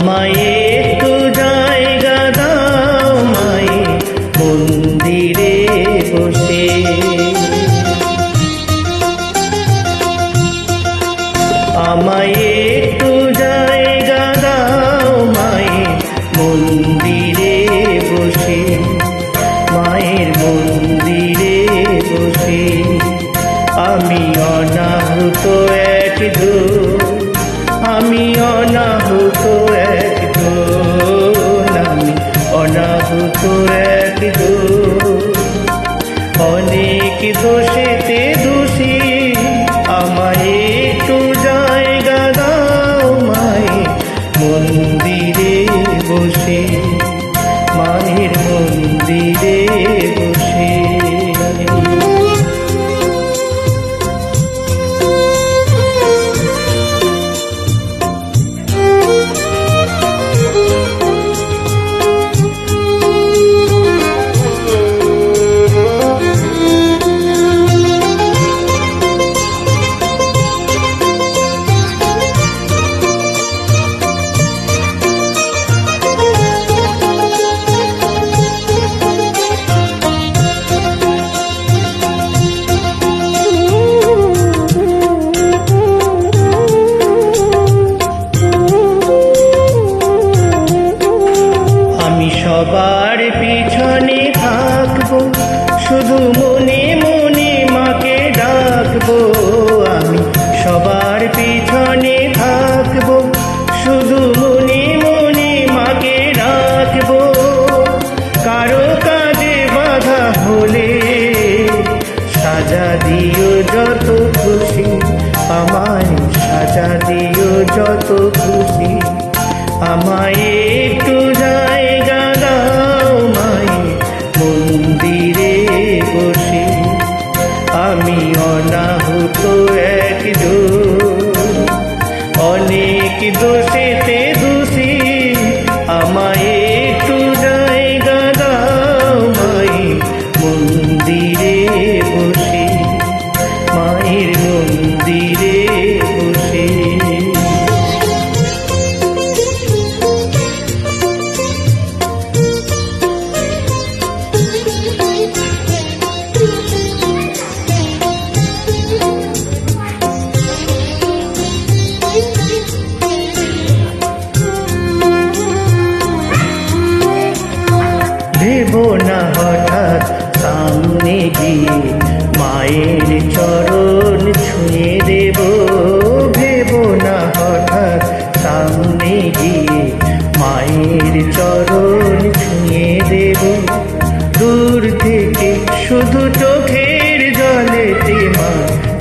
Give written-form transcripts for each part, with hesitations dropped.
আমায় একটু জায়গা দাও মায়ে মন্দিরে বসে। আমায় একটু জায়গা দাও মায়ে মন্দিরে বসে, মায়ের মন্দিরে বসে। আমি অনাহুত এক ঢোল, আমি অনাহুত এক ঢোল, আমি অনাহুত এক ঢোল। অনেক দোষেতে দোষী, আমায় একটু জায়গা দাও মায়ে মন্দিরে বসে, মায়ের মন্দিরে বসে। সবার পিছনে থাকবো, শুধু মনে মনে মাকে ডাকবো। আমি সবার পিছনে থাকবো, শুধু মনে মনে মাকে ডাকবো। কারো কাজে বাধা হলে সাজা দিও যত খুশি, আমায় সাজা দিও যত খুশি। আমায় একটু জায়গা দাও মায়ে মন্দিরে বসে, আমি অনাহুত এক ঢোল। অনেক দোষেতে দোষী, আমায় একটু জায়গা দাও মায়ে মন্দিরে বসে, মায়ের মন্দিরে বসে। ভেবো না হঠাৎ সামনে গিয়ে মায়ের চরণ ছুঁয়ে দেব। ভেবো না হঠাৎ সামনে গিয়ে মায়ের চরণ ছুঁয়ে দেব। দূর থেকে শুধু চোখের জলেতে মা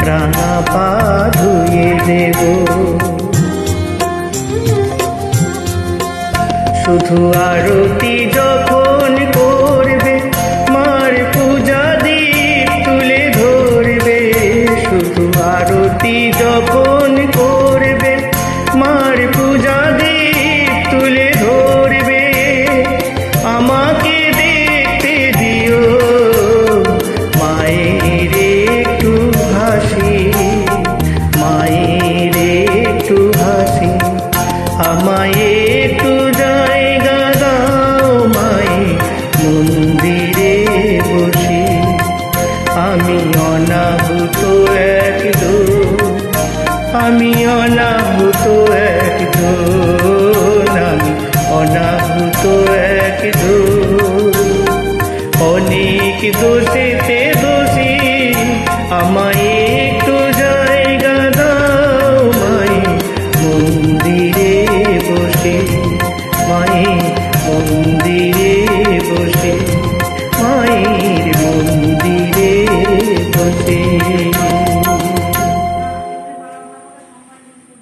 রাঙা পা ধুয়ে দেব। শুধু আরতি যখন করবে, মার পূজা দীপ তুলে ধরবে। শুধু আরতি যখন করবে, মার পূজা দীপ তুলে ধরবে। আমাকে দেখতে দিও মায়ের একটু হাসি, মায়ের একটু হাসি। আমায় একটু জায়গা দাও মায়ে মন্দিরে বসে, আমি অনাহুত এক ঢোল, আমি অনাহুত এক ঢোল, আমি অনাহুত এক ঢোল। অনেক দোষেতে দোষী, আমায় একটু জায়গা দাও মায়ে মন্দিরে বসে।